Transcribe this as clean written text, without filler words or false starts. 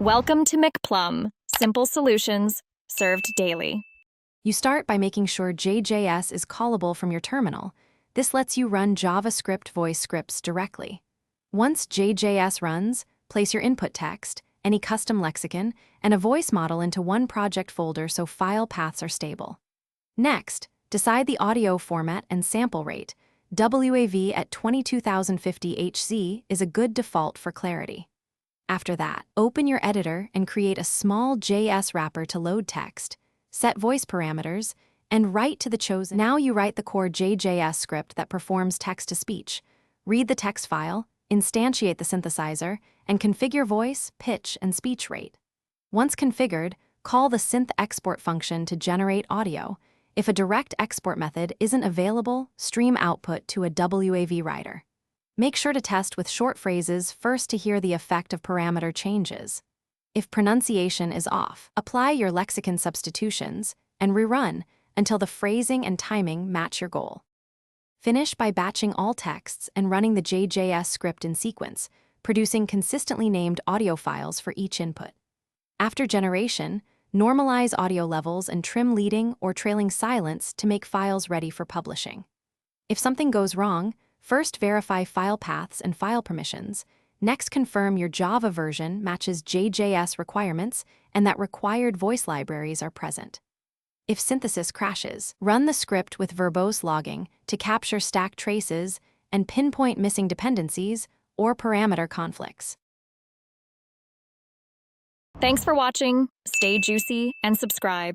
Welcome to McPlum, simple solutions served daily. You start by making sure JJS is callable from your terminal. This lets you run JavaScript voice scripts directly. Once JJS runs, place your input text, any custom lexicon, and a voice model into one project folder so file paths are stable. Next, decide the audio format and sample rate. WAV at 22,050 Hz is a good default for clarity. After that, open your editor and create a small JS wrapper to load text, set voice parameters, and write to the chosen. Now you write the core JJS script that performs text-to-speech. Read the text file, instantiate the synthesizer, and configure voice, pitch, and speech rate. Once configured, call the synth export function to generate audio. If a direct export method isn't available, stream output to a WAV writer. Make sure to test with short phrases first to hear the effect of parameter changes. If pronunciation is off, apply your lexicon substitutions and rerun until the phrasing and timing match your goal. Finish by batching all texts and running the JJS script in sequence, producing consistently named audio files for each input. After generation, normalize audio levels and trim leading or trailing silence to make files ready for publishing. If something goes wrong, first verify file paths and file permissions. Next, confirm your Java version matches JJS requirements and that required voice libraries are present. If synthesis crashes, run the script with verbose logging to capture stack traces and pinpoint missing dependencies or parameter conflicts. Thanks for watching. Stay juicy and subscribe.